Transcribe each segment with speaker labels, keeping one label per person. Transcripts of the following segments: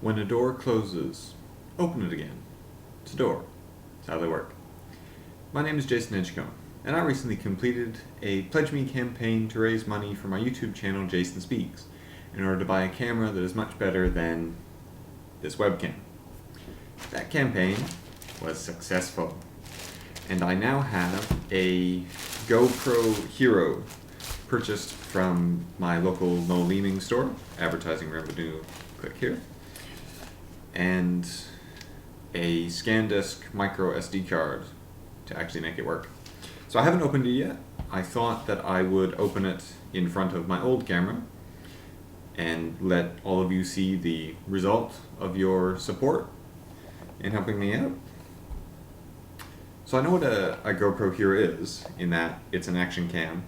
Speaker 1: When a door closes, open it again. It's a door. That's how they work. My name is Jason Edgecombe, and I recently completed a Pledge Me campaign to raise money for my YouTube channel, Jason Speaks, in order to buy a camera that is much better than this webcam. That campaign was successful, and I now have a GoPro Hero purchased from my local No Leaning store, advertising revenue, click here, and a SanDisk micro SD card to actually make it work. So I haven't opened it yet. I thought that I would open it in front of my old camera and let all of you see the result of your support in helping me out. So I know what a GoPro Hero is, in that it's an action cam.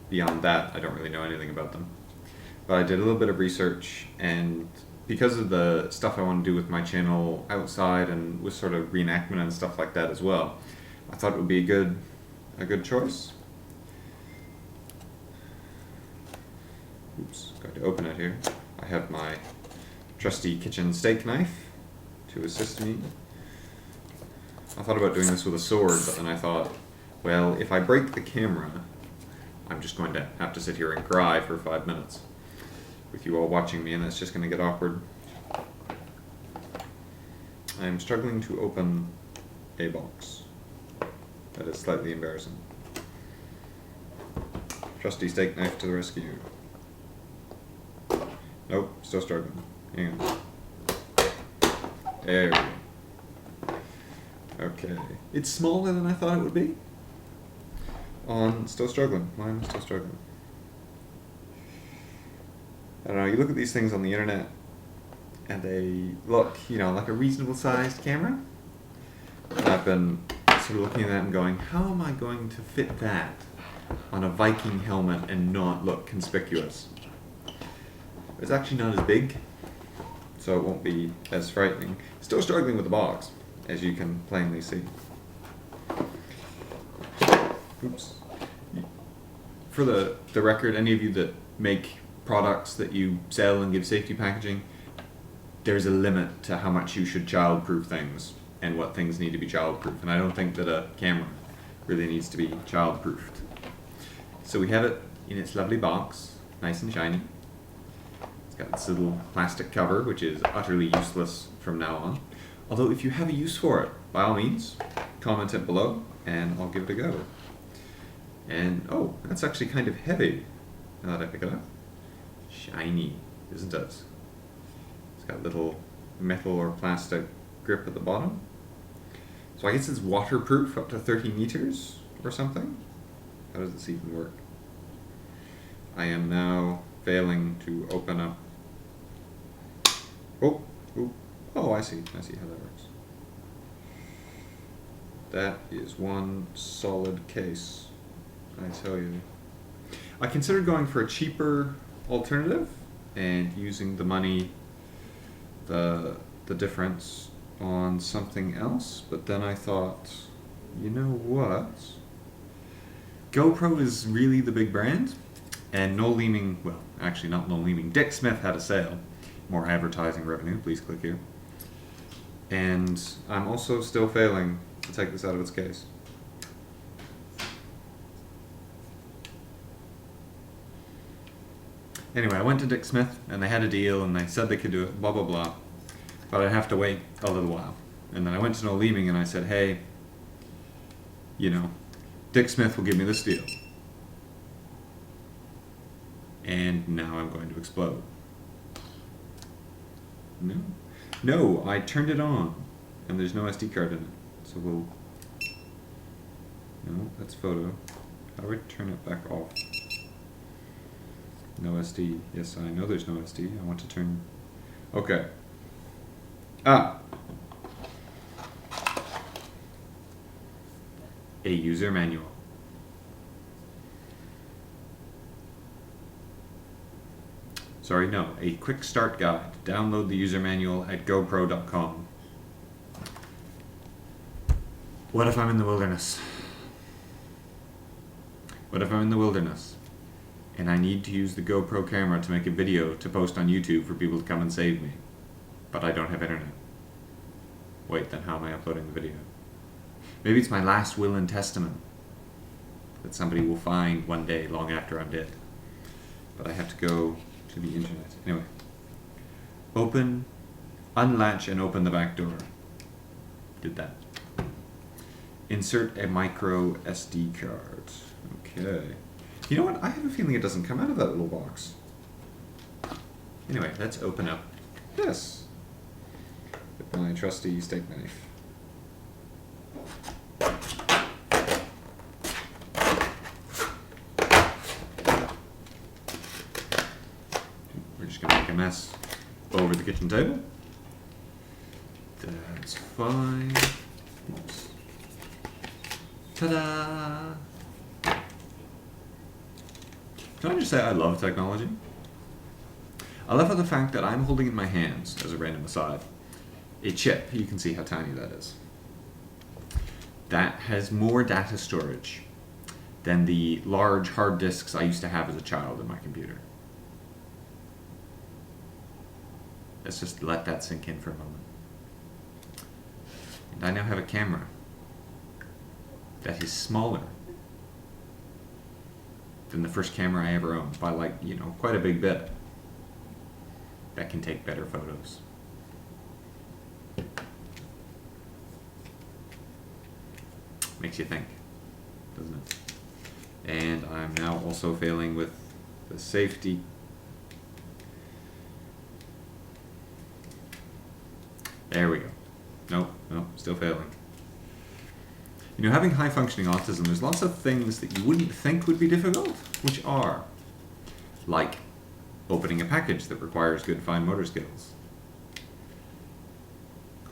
Speaker 1: Beyond that, I don't really know anything about them. But I did a little bit of research, and because of the stuff I want to do with my channel outside and with sort of reenactment and stuff like that as well, I thought it would be a good choice. Oops, got to open it here. I have my trusty kitchen steak knife to assist me. I thought about doing this with a sword, but then I thought, well, if I break the camera, I'm just going to have to sit here and cry for 5 minutes with you all watching me, and that's just going to get awkward. I'm struggling to open a box. That is slightly embarrassing. Trusty steak knife to the rescue. Nope, still struggling. Hang on. There we go. Okay. It's smaller than I thought it would be. Still struggling. Why am I still struggling? I don't know, you look at these things on the internet and they look, like a reasonable sized camera. And I've been sort of looking at that and going, how am I going to fit that on a Viking helmet and not look conspicuous? It's actually not as big, so it won't be as frightening. Still struggling with the box, as you can plainly see. Oops. For the record, any of you that make products that you sell and give safety packaging, there's a limit to how much you should child-proof things and what things need to be child-proof. And I don't think that a camera really needs to be child-proofed. So we have it in its lovely box, nice and shiny. It's got this little plastic cover, which is utterly useless from now on. Although if you have a use for it, by all means, comment it below and I'll give it a go. And, oh, that's actually kind of heavy, now that I pick it up. Shiny, isn't it? It's got a little metal or plastic grip at the bottom. So I guess it's waterproof up to 30 meters or something. How does this even work? I am now failing to open up. Oh, I see how that works. That is one solid case, I tell you. I considered going for a cheaper alternative and using the money, the difference, on something else, but then I thought, you know what? GoPro is really the big brand, and No Leaning, well, actually not No Leaning, Dick Smith had a sale. More advertising revenue, please click here. And I'm also still failing to take this out of its case. Anyway, I went to Dick Smith and they had a deal and they said they could do it, blah blah blah. But I'd have to wait a little while. And then I went to No Leaning and I said, hey, Dick Smith will give me this deal. And now I'm going to explode. No, I turned it on and there's no SD card in it. So we'll, no, that's photo. How do I turn it back off? No SD. Yes, I know there's no SD. I want to turn... Okay. A user manual. Sorry, no. A quick start guide. Download the user manual at GoPro.com. What if I'm in the wilderness? What if I'm in the wilderness and I need to use the GoPro camera to make a video to post on YouTube for people to come and save me? but I don't have internet. Wait, then how am I uploading the video? Maybe it's my last will and testament that somebody will find one day long after I'm dead. But I have to go to the internet. Anyway. Unlatch and open the back door. Did that. Insert a micro SD card. Okay. You know what? I have a feeling it doesn't come out of that little box. Anyway, let's open up this with my trusty steak knife. We're just going to make a mess over the kitchen table. That's fine. Oops. Ta-da! Can I just say I love technology? I love the fact that I'm holding in my hands, as a random aside, a chip. You can see how tiny that is. That has more data storage than the large hard disks I used to have as a child in my computer. Let's just let that sink in for a moment. And I now have a camera that is smaller than the first camera I ever owned by, like, you know, quite a big bit. That can take better photos. Makes you think, doesn't it? And I'm now also failing with the safety. There we go. Nope, still failing. You know, having high-functioning autism, there's lots of things that you wouldn't think would be difficult, which are, like opening a package that requires good fine motor skills.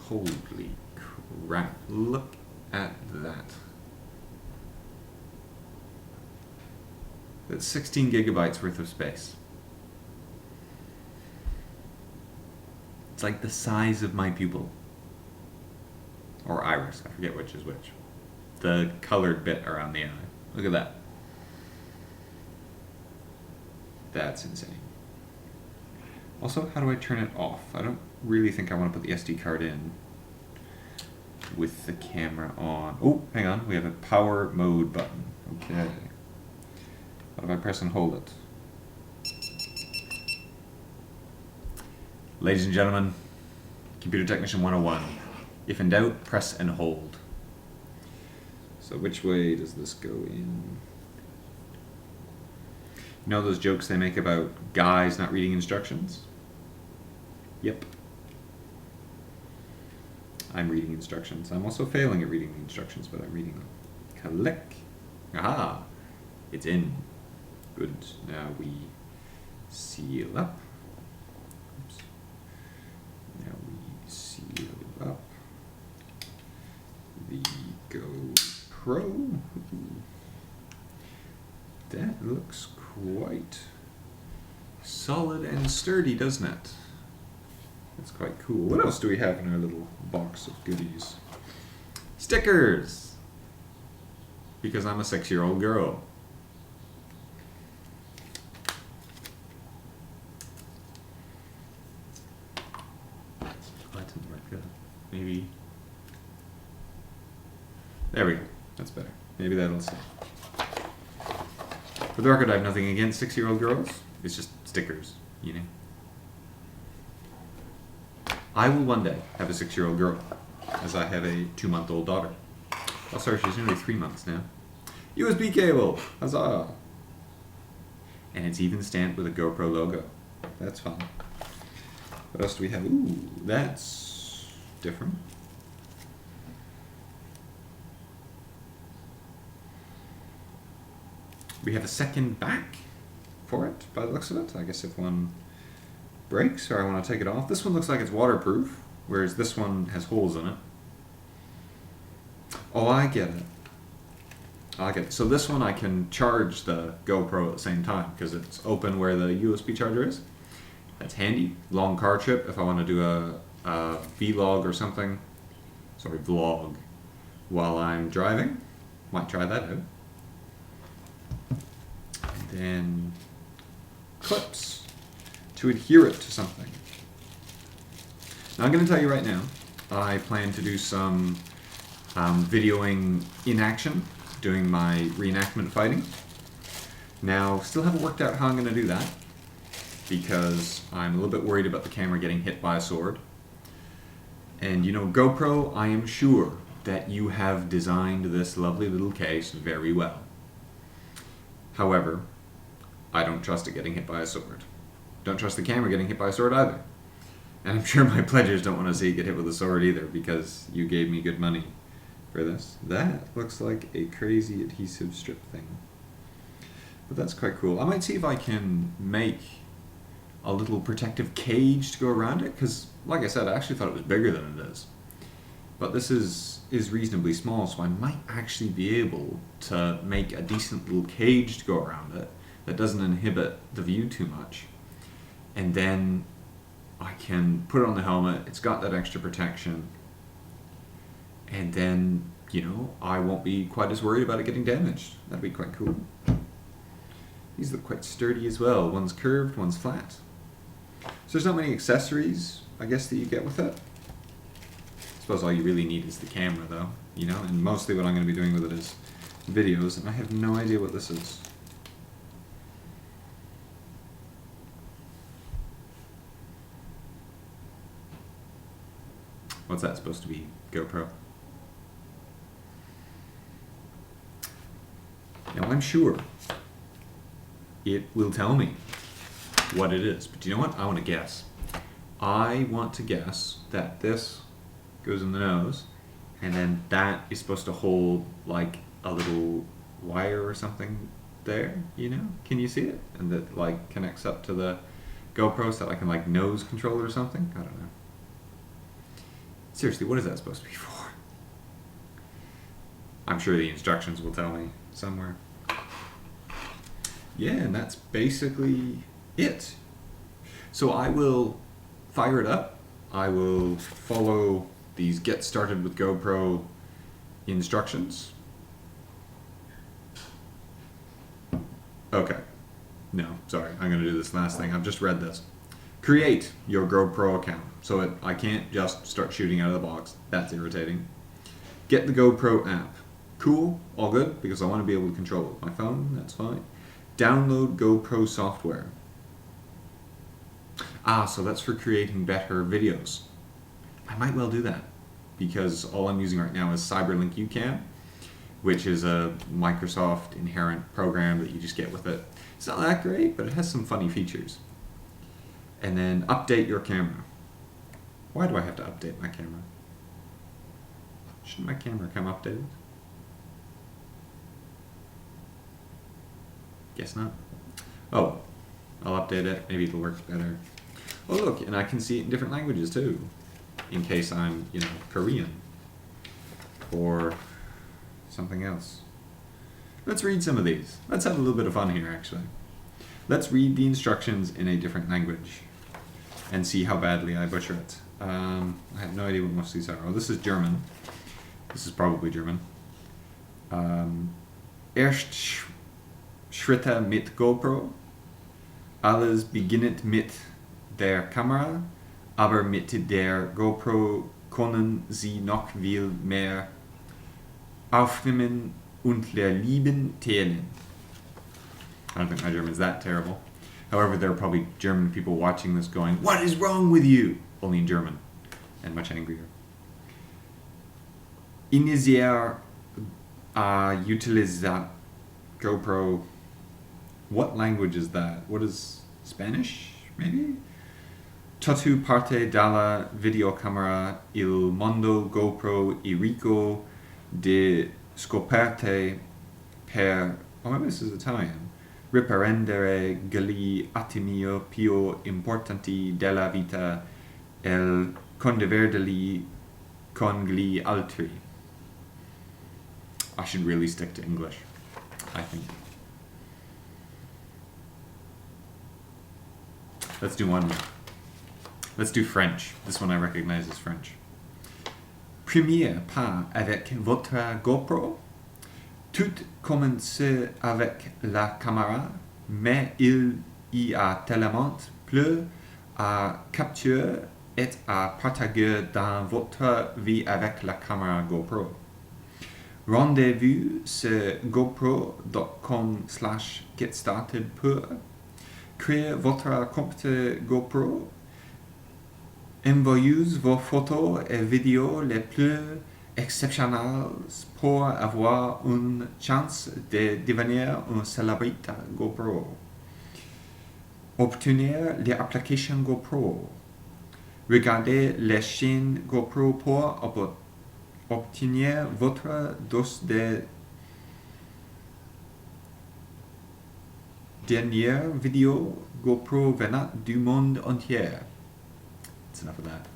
Speaker 1: Holy crap, look at that. That's 16 gigabytes worth of space. It's like the size of my pupil. Or iris, I forget which is which. The colored bit around the eye. Look at that. That's insane. Also, how do I turn it off? I don't really think I want to put the SD card in with the camera on. Oh, hang on, we have a power mode button. Okay. What if I press and hold it? Ladies and gentlemen, Computer Technician 101. If in doubt, press and hold. So which way does this go in? You know those jokes they make about guys not reading instructions? Yep. I'm reading instructions. I'm also failing at reading the instructions, but I'm reading them. Click. Aha! It's in. Good. Now we seal up. Oops. Now we seal up the GoPro. That looks quite solid and sturdy, doesn't it? That's quite cool. What else do we have in our little box of goodies? Stickers! Because I'm a 6-year-old girl. Maybe. There we go. That's better. Maybe that'll stay. For the record, I have nothing against 6-year-old girls. It's just stickers, you know. I will one day have a 6-year-old girl, as I have a 2-month-old daughter. Oh, sorry, she's nearly 3 months now. USB cable! Huzzah! And it's even stamped with a GoPro logo. That's fun. What else do we have? Ooh, that's different. We have a second back for it, by the looks of it. I guess if one breaks or I want to take it off. This one looks like it's waterproof, whereas this one has holes in it. Oh, I get it. I get it. So this one I can charge the GoPro at the same time because it's open where the USB charger is. That's handy. Long car trip if I want to do a vlog or something. Sorry, vlog. While I'm driving. Might try that out. And then clips to adhere it to something. Now I'm going to tell you right now, I plan to do some videoing in action, doing my reenactment fighting. Now, still haven't worked out how I'm going to do that, because I'm a little bit worried about the camera getting hit by a sword. And you know, GoPro, I am sure that you have designed this lovely little case very well. However, I don't trust it getting hit by a sword. Don't trust the camera getting hit by a sword either. And I'm sure my pledgers don't want to see it get hit with a sword either, because you gave me good money for this. That looks like a crazy adhesive strip thing. But that's quite cool. I might see if I can make a little protective cage to go around it, because like I said, I actually thought it was bigger than it is. But this is reasonably small, so I might actually be able to make a decent little cage to go around it that doesn't inhibit the view too much. And then I can put it on the helmet, it's got that extra protection, and then, you know, I won't be quite as worried about it getting damaged. That'd be quite cool. These look quite sturdy as well. One's curved, one's flat. So there's not many accessories, I guess, that you get with it. I suppose all you really need is the camera, though, you know, and mostly what I'm going to be doing with it is videos, and I have no idea what this is. What's that supposed to be? GoPro? Now I'm sure it will tell me what it is, but you know what? I want to guess. I want to guess that this goes in the nose, and then that is supposed to hold like a little wire or something there, you know? Can you see it? And that like connects up to the GoPro so that I can like nose control it or something? I don't know. Seriously, what is that supposed to be for? I'm sure the instructions will tell me somewhere. Yeah, and that's basically it. So I will fire it up. I will follow these get started with GoPro instructions. Okay. No, sorry. I'm going to do this last thing. I've just read this. Create your GoPro account. So I can't just start shooting out of the box. That's irritating. Get the GoPro app. Cool, all good, because I want to be able to control it with my phone. That's fine. Download GoPro software. So that's for creating better videos. I might well do that, because all I'm using right now is Cyberlink UCam, which is a Microsoft inherent program that you just get with it. It's not that great, but it has some funny features. And then update your camera. Why do I have to update my camera? Shouldn't my camera come updated? Guess not. Oh, I'll update it. Maybe it'll work better. Oh look, and I can see it in different languages too, in case I'm, you know, Korean or something else. Let's read some of these. Let's have a little bit of fun here, actually. Let's read the instructions in a different language and see how badly I butcher it. I have no idea what most of these are. Oh, this is German. This is probably German. Erst Schritte mit GoPro. Alles beginnt mit der Kamera, aber mit der GoPro können Sie noch viel mehr aufnehmen und Leben teilen. I don't think my German's that terrible. However, there are probably German people watching this going, "What is wrong with you?" Only in German, and much angrier. Iniciar utilizar GoPro. What language is that? What is Spanish, maybe? Tutto parte dalla videocamera il mondo GoPro è ricco di scoperte per, oh maybe this is Italian, riprendere gli attimi più importanti della vita e condividerli con gli altri. I should really stick to English, I think. Let's do one more. Let's do French. This one I recognize as French. Premier pas avec votre GoPro. Tout commence avec la caméra, mais il y a tellement plus à capturer est à partager dans votre vie avec la caméra GoPro. Rendez-vous sur gopro.com/getstarted pour créer votre compte GoPro. Envoyez vos photos et vidéos les plus exceptionnelles pour avoir une chance de devenir une célébrité GoPro. Obtenir l'application GoPro. Regardez les chaînes GoPro pour obtenir votre dose de dernière vidéo GoPro venant du monde entier. That's enough of that.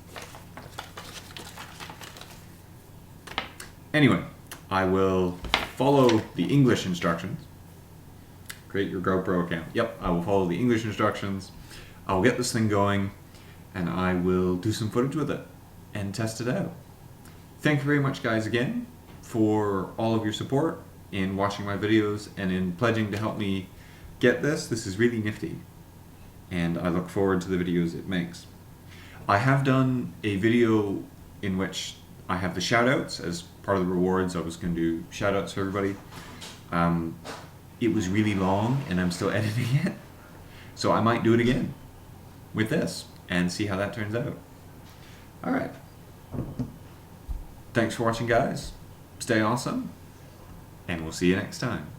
Speaker 1: Anyway, I will follow the English instructions. Create your GoPro account. Yep, I will follow the English instructions. I will get this thing going, and I will do some footage with it and test it out. Thank you very much, guys, again for all of your support in watching my videos and in pledging to help me get this. This is really nifty, and I look forward to the videos it makes. I have done a video in which I have the shoutouts as part of the rewards. I was going to do shoutouts for everybody. It was really long, and I'm still editing it, so I might do it again with this and see how that turns out. All right. Thanks for watching, guys. Stay awesome, and we'll see you next time.